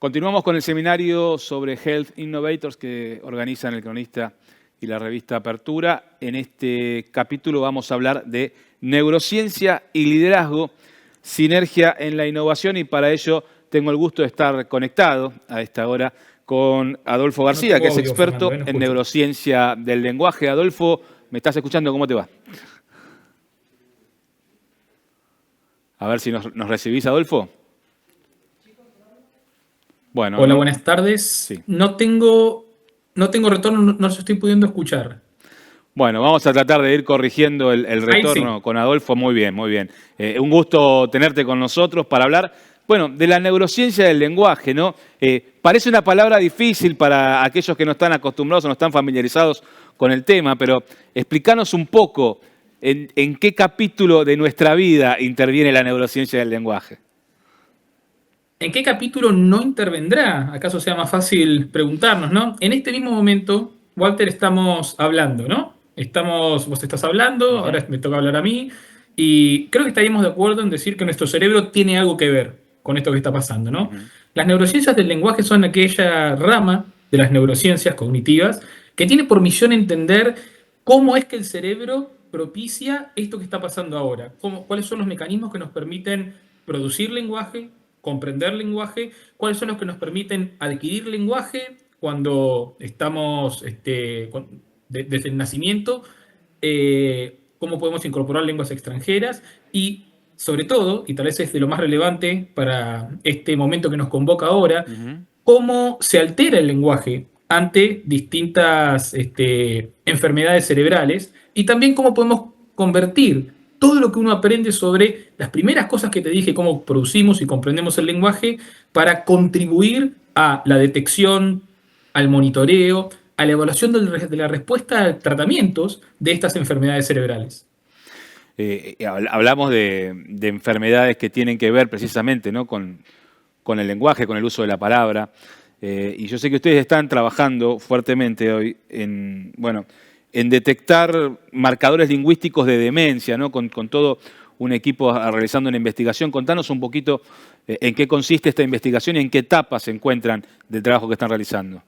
Continuamos con el seminario sobre Health Innovators que organizan El Cronista y la revista Apertura. En este capítulo vamos a hablar de neurociencia y liderazgo, sinergia en la innovación, y para ello tengo el gusto de estar conectado a esta hora con Adolfo García, que es experto en neurociencia del lenguaje. Adolfo, ¿me estás escuchando? ¿Cómo te va? A ver si nos recibís, Adolfo. Bueno, hola, buenas tardes. Sí. No tengo retorno, no los estoy pudiendo escuchar. Bueno, vamos a tratar de ir corrigiendo el retorno con Adolfo. Muy bien, muy bien. Un gusto tenerte con nosotros para hablar, bueno, de la neurociencia del lenguaje, ¿no? Parece una palabra difícil para aquellos que no están acostumbrados o no están familiarizados con el tema, pero explícanos un poco en qué capítulo de nuestra vida interviene la neurociencia del lenguaje. ¿En qué capítulo no intervendrá? ¿Acaso sea más fácil preguntarnos, no? En este mismo momento, Walter, estamos hablando, ¿no? Vos estás hablando, ahora me toca hablar a mí, y creo que estaríamos de acuerdo en decir que nuestro cerebro tiene algo que ver con esto que está pasando, ¿no? Las neurociencias del lenguaje son aquella rama de las neurociencias cognitivas que tiene por misión entender cómo es que el cerebro propicia esto que está pasando ahora, cuáles son los mecanismos que nos permiten producir lenguaje, comprender lenguaje, cuáles son los que nos permiten adquirir lenguaje cuando estamos desde el nacimiento, cómo podemos incorporar lenguas extranjeras y, sobre todo, y tal vez es de lo más relevante para este momento que nos convoca ahora, cómo se altera el lenguaje ante distintas enfermedades cerebrales y también cómo podemos convertir todo lo que uno aprende sobre las primeras cosas que te dije, cómo producimos y comprendemos el lenguaje, para contribuir a la detección, al monitoreo, a la evaluación de la respuesta a tratamientos de estas enfermedades cerebrales. Hablamos de enfermedades que tienen que ver precisamente, ¿no?, con el lenguaje, con el uso de la palabra. Y yo sé que ustedes están trabajando fuertemente hoy en detectar marcadores lingüísticos de demencia, ¿no?, con todo un equipo realizando una investigación. Contanos un poquito en qué consiste esta investigación y en qué etapa se encuentran del trabajo que están realizando.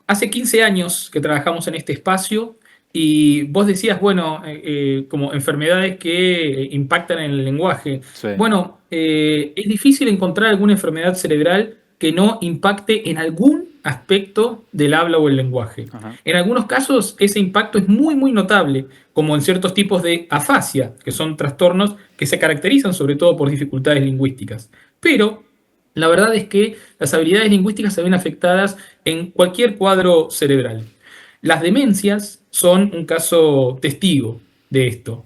Hace 15 años que trabajamos en este espacio y vos decías, como enfermedades que impactan en el lenguaje. Sí. Bueno, es difícil encontrar alguna enfermedad cerebral que no impacte en algún aspecto del habla o el lenguaje. En algunos casos ese impacto es muy, muy notable, como en ciertos tipos de afasia, que son trastornos que se caracterizan sobre todo por dificultades lingüísticas. Pero la verdad es que las habilidades lingüísticas se ven afectadas en cualquier cuadro cerebral. Las demencias son un caso testigo de esto.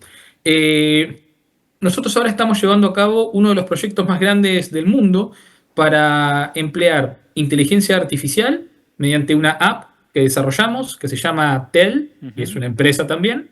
Nosotros ahora estamos llevando a cabo uno de los proyectos más grandes del mundo para emplear inteligencia artificial mediante una app que desarrollamos, que se llama TEL, que es una empresa también,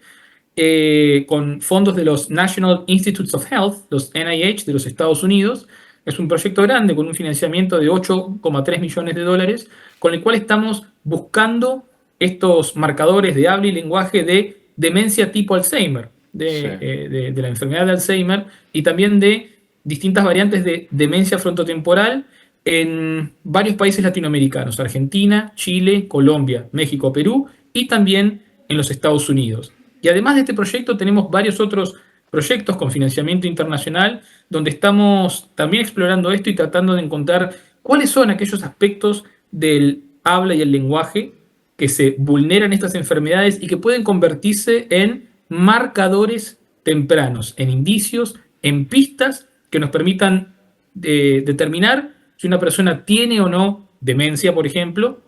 con fondos de los National Institutes of Health, los NIH de los Estados Unidos. Es un proyecto grande con un financiamiento de 8,3 millones de dólares, con el cual estamos buscando estos marcadores de habla y lenguaje de demencia tipo Alzheimer, de la enfermedad de Alzheimer, y también de distintas variantes de demencia frontotemporal en varios países latinoamericanos: Argentina, Chile, Colombia, México, Perú y también en los Estados Unidos. Y además de este proyecto tenemos varios otros proyectos con financiamiento internacional donde estamos también explorando esto y tratando de encontrar cuáles son aquellos aspectos del habla y el lenguaje que se vulneran estas enfermedades y que pueden convertirse en marcadores tempranos, en indicios, en pistas que nos permitan determinar si una persona tiene o no demencia, por ejemplo,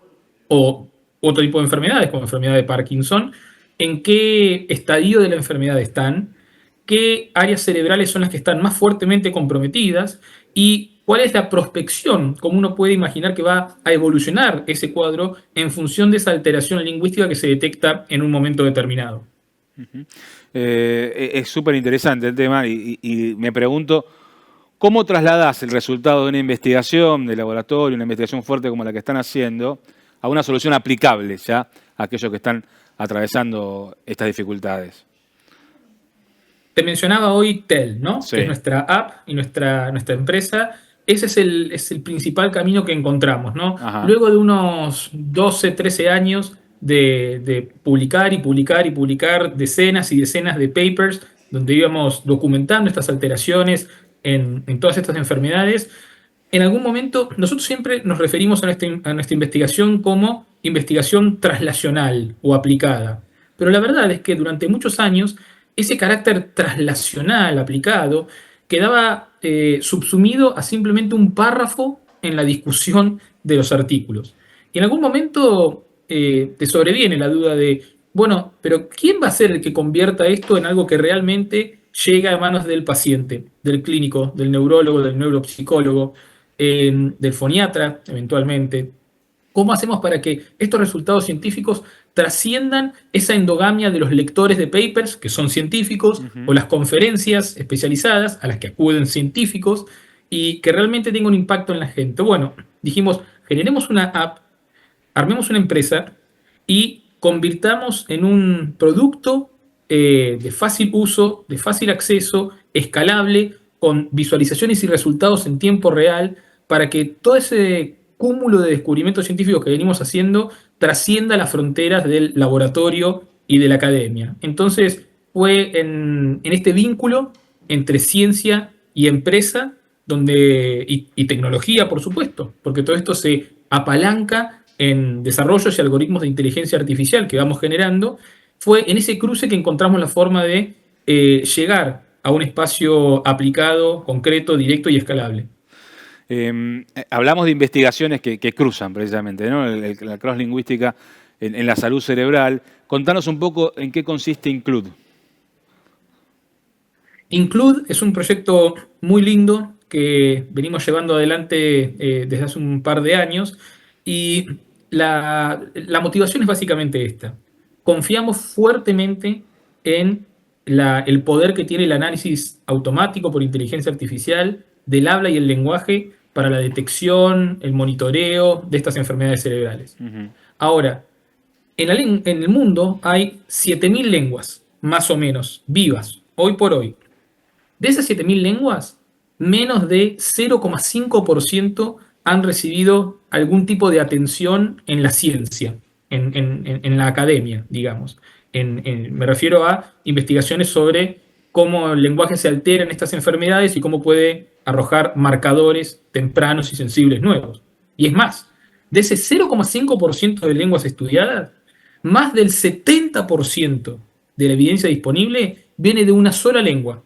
o otro tipo de enfermedades, como enfermedad de Parkinson, en qué estadio de la enfermedad están, qué áreas cerebrales son las que están más fuertemente comprometidas y cuál es la prospección, cómo uno puede imaginar que va a evolucionar ese cuadro en función de esa alteración lingüística que se detecta en un momento determinado. Es súper interesante el tema y me pregunto, ¿cómo trasladás el resultado de una investigación de laboratorio, una investigación fuerte como la que están haciendo, a una solución aplicable ya a aquellos que están atravesando estas dificultades? Te mencionaba hoy TEL, ¿no? Sí. Que es nuestra app y nuestra empresa ese es el principal camino que encontramos, ¿no? Ajá. Luego de unos 12, 13 años de publicar y publicar y publicar decenas y decenas de papers donde íbamos documentando estas alteraciones en todas estas enfermedades, en algún momento nosotros siempre nos referimos a nuestra investigación como investigación traslacional o aplicada. Pero la verdad es que durante muchos años ese carácter traslacional aplicado quedaba subsumido a simplemente un párrafo en la discusión de los artículos. Y en algún momento te sobreviene la duda de, bueno, pero ¿quién va a ser el que convierta esto en algo que realmente llega a manos del paciente, del clínico, del neurólogo, del neuropsicólogo, del foniatra, eventualmente? ¿Cómo hacemos para que estos resultados científicos trasciendan esa endogamia de los lectores de papers, que son científicos, o Ujú. las conferencias especializadas a las que acuden científicos, y que realmente tenga un impacto en la gente? Bueno, dijimos, generemos una app, armemos una empresa y convirtamos en un producto de fácil uso, de fácil acceso, escalable, con visualizaciones y resultados en tiempo real, para que todo ese cúmulo de descubrimientos científicos que venimos haciendo trascienda las fronteras del laboratorio y de la academia. Entonces, fue en este vínculo entre ciencia y empresa y tecnología, por supuesto, porque todo esto se apalanca en desarrollos y algoritmos de inteligencia artificial que vamos generando. Fue en ese cruce que encontramos la forma de llegar a un espacio aplicado, concreto, directo y escalable. Hablamos de investigaciones que cruzan precisamente, ¿no? La crosslingüística en la salud cerebral. Contanos un poco en qué consiste Include. Include es un proyecto muy lindo que venimos llevando adelante desde hace un par de años, y la motivación es básicamente esta. Confiamos fuertemente en el poder que tiene el análisis automático por inteligencia artificial del habla y el lenguaje para la detección, el monitoreo de estas enfermedades cerebrales. Ujú. Ahora, en el mundo hay 7.000 lenguas, más o menos, vivas, hoy por hoy. De esas 7.000 lenguas, menos de 0,5% han recibido algún tipo de atención en la ciencia, en la academia, digamos. Me refiero a investigaciones sobre cómo el lenguaje se altera en estas enfermedades y cómo puede arrojar marcadores tempranos y sensibles nuevos. Y es más, de ese 0,5% de lenguas estudiadas, más del 70% de la evidencia disponible viene de una sola lengua,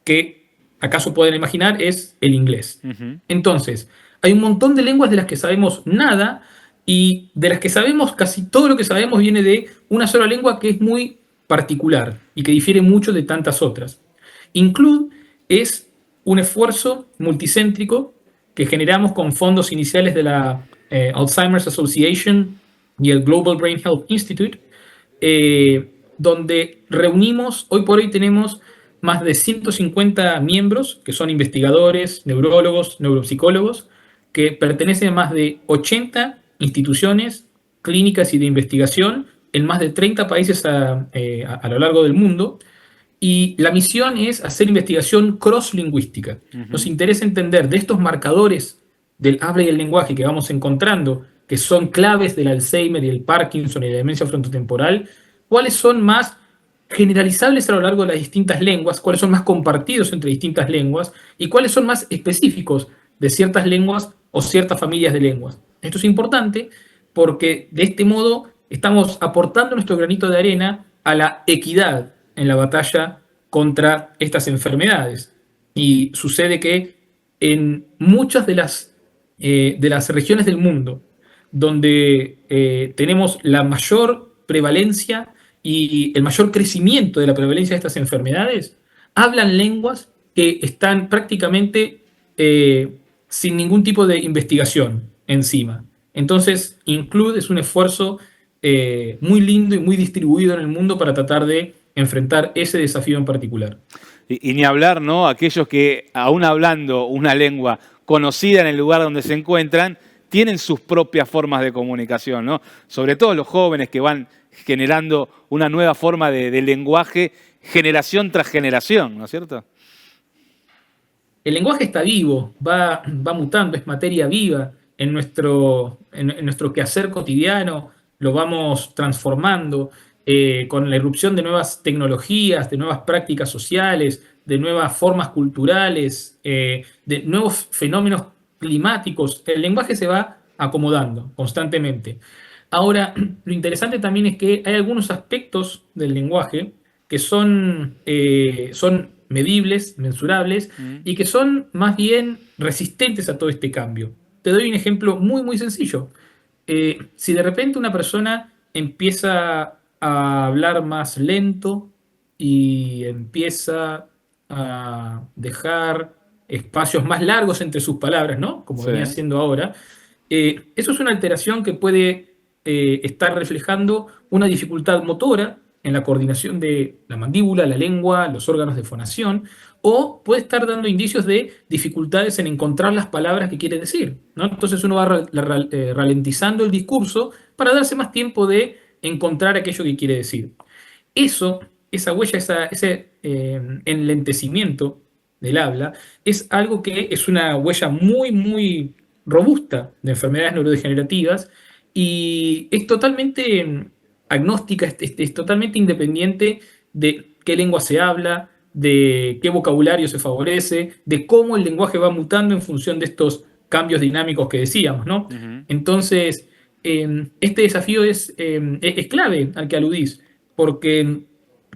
que acaso pueden imaginar es el inglés. Ujú. Entonces, hay un montón de lenguas de las que sabemos nada, y de las que sabemos casi todo lo que sabemos viene de una sola lengua que es muy particular y que difiere mucho de tantas otras. Include es un esfuerzo multicéntrico que generamos con fondos iniciales de la Alzheimer's Association y el Global Brain Health Institute, donde reunimos, hoy por hoy tenemos más de 150 miembros que son investigadores, neurólogos, neuropsicólogos, que pertenecen a más de 80 instituciones clínicas y de investigación en más de 30 países a lo largo del mundo. Y la misión es hacer investigación crosslingüística. Nos Ujú. interesa entender de estos marcadores del habla y el lenguaje que vamos encontrando, que son claves del Alzheimer y el Parkinson y la demencia frontotemporal, cuáles son más generalizables a lo largo de las distintas lenguas, cuáles son más compartidos entre distintas lenguas y cuáles son más específicos de ciertas lenguas o ciertas familias de lenguas. Esto es importante porque de este modo estamos aportando nuestro granito de arena a la equidad en la batalla contra estas enfermedades. Y sucede que en muchas de las regiones del mundo donde tenemos la mayor prevalencia y el mayor crecimiento de la prevalencia de estas enfermedades, hablan lenguas que están prácticamente sin ningún tipo de investigación encima. Entonces, Include es un esfuerzo muy lindo y muy distribuido en el mundo para tratar de enfrentar ese desafío en particular. Y ni hablar, ¿no? Aquellos que, aún hablando una lengua conocida en el lugar donde se encuentran, tienen sus propias formas de comunicación, ¿no? Sobre todo los jóvenes que van generando una nueva forma de lenguaje generación tras generación, ¿no es cierto? el lenguaje está vivo, va mutando, es materia viva en nuestro quehacer cotidiano, lo vamos transformando con la irrupción de nuevas tecnologías, de nuevas prácticas sociales, de nuevas formas culturales, de nuevos fenómenos climáticos. El lenguaje se va acomodando constantemente. Ahora, lo interesante también es que hay algunos aspectos del lenguaje que son medibles, mensurables, Mm. y que son más bien resistentes a todo este cambio. Te doy un ejemplo muy, muy sencillo. Si de repente una persona empieza a hablar más lento y empieza a dejar espacios más largos entre sus palabras, ¿no? Como Sí, venía haciendo ahora, eso es una alteración que puede estar reflejando una dificultad motora en la coordinación de la mandíbula, la lengua, los órganos de fonación, o puede estar dando indicios de dificultades en encontrar las palabras que quiere decir, ¿no? Entonces uno va ralentizando el discurso para darse más tiempo de encontrar aquello que quiere decir. Esa huella, ese enlentecimiento del habla, es algo que es una huella muy, muy robusta de enfermedades neurodegenerativas y es totalmente agnóstica, es totalmente independiente de qué lengua se habla, de qué vocabulario se favorece, de cómo el lenguaje va mutando en función de estos cambios dinámicos que decíamos, ¿no? ujú, Entonces, este desafío es clave al que aludís, porque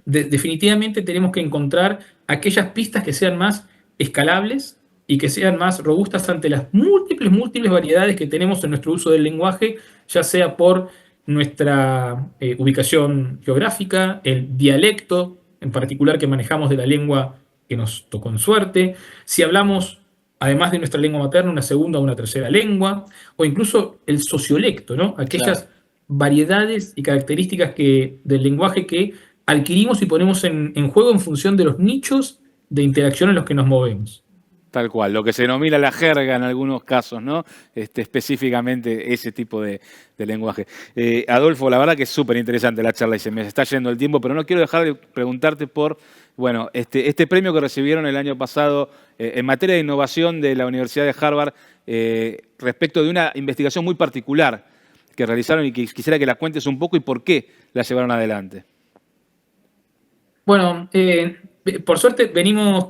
definitivamente tenemos que encontrar aquellas pistas que sean más escalables y que sean más robustas ante las múltiples variedades que tenemos en nuestro uso del lenguaje, ya sea por nuestra ubicación geográfica, el dialecto en particular que manejamos de la lengua que nos tocó en suerte, si hablamos, además de nuestra lengua materna, una segunda o una tercera lengua, o incluso el sociolecto, ¿no? claro. Aquellas variedades y características del lenguaje que adquirimos y ponemos en juego en función de los nichos de interacción en los que nos movemos. Tal cual, lo que se denomina la jerga en algunos casos, ¿no? Específicamente ese tipo de lenguaje. Adolfo, la verdad que es súper interesante la charla y se me está yendo el tiempo, pero no quiero dejar de preguntarte por, bueno, este premio que recibieron el año pasado en materia de innovación de la Universidad de Harvard respecto de una investigación muy particular que realizaron y que quisiera que la cuentes un poco y por qué la llevaron adelante. Bueno, por suerte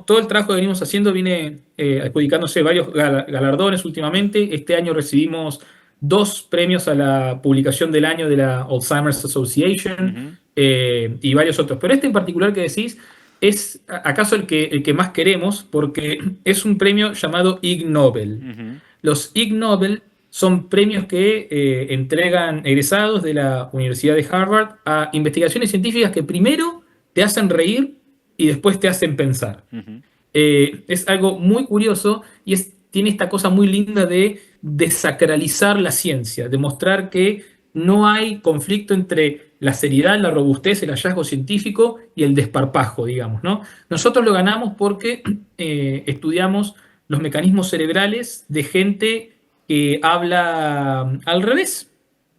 todo el trabajo que venimos haciendo viene adjudicándose varios galardones últimamente. Este año recibimos 2 premios a la publicación del año de la Alzheimer's Association Ujú, y varios otros. Pero este en particular que decís es acaso el que más queremos porque es un premio llamado Ig Nobel. ujú. Los Ig Nobel son premios que entregan egresados de la Universidad de Harvard a investigaciones científicas que primero te hacen reír y después te hacen pensar. Ujú. Es algo muy curioso y tiene esta cosa muy linda de desacralizar la ciencia, demostrar que no hay conflicto entre la seriedad, la robustez, el hallazgo científico y el desparpajo, digamos, ¿no? Nosotros lo ganamos porque estudiamos los mecanismos cerebrales de gente que habla al revés,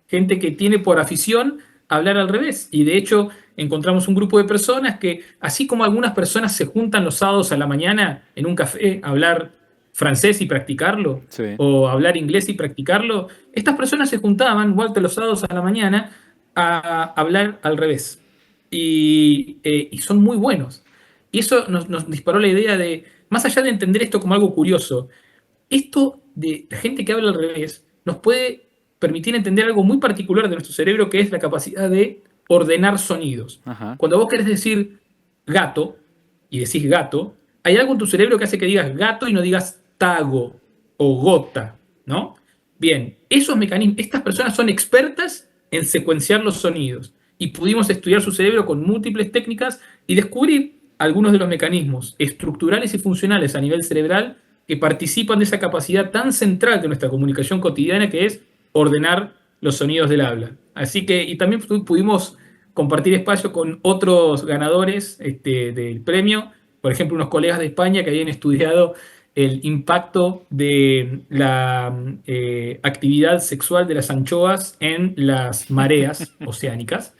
gente que tiene por afición hablar al revés. Y de hecho encontramos un grupo de personas que, así como algunas personas se juntan los sábados a la mañana en un café a hablar francés y practicarlo, Sí. o hablar inglés y practicarlo, estas personas se juntaban, igual que los sábados a la mañana, a hablar al revés. Y son muy buenos. Y eso nos disparó la idea de, más allá de entender esto como algo curioso, esto de la gente que habla al revés nos puede permitir entender algo muy particular de nuestro cerebro, que es la capacidad de ordenar sonidos. Ajá. Cuando vos querés decir gato y decís gato, hay algo en tu cerebro que hace que digas gato y no digas tago o gota, ¿no? Bien, esos mecanismos, estas personas son expertas en secuenciar los sonidos y pudimos estudiar su cerebro con múltiples técnicas y descubrir algunos de los mecanismos estructurales y funcionales a nivel cerebral que participan de esa capacidad tan central de nuestra comunicación cotidiana que es ordenar los sonidos del habla. Así que, y también pudimos compartir espacio con otros ganadores del premio, por ejemplo, unos colegas de España que habían estudiado el impacto de la actividad sexual de las anchoas en las mareas oceánicas.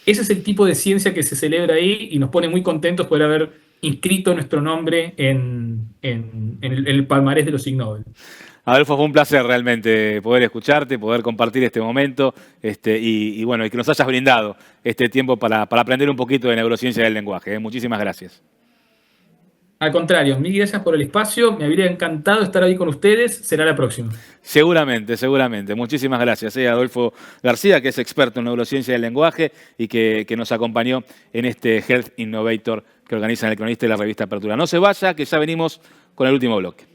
Ese es el tipo de ciencia que se celebra ahí y nos pone muy contentos por haber inscrito nuestro nombre en el palmarés de los Ig Nobel. Adolfo, fue un placer realmente poder escucharte, poder compartir este momento y bueno, y que nos hayas brindado este tiempo para aprender un poquito de neurociencia del lenguaje. Muchísimas gracias. Al contrario, mil gracias por el espacio. Me habría encantado estar ahí con ustedes. Será la próxima. Seguramente, seguramente. Muchísimas gracias, Adolfo García, que es experto en neurociencia del lenguaje y que nos acompañó en este Health Innovator que organizan El Cronista y la revista Apertura. No se vaya, que ya venimos con el último bloque.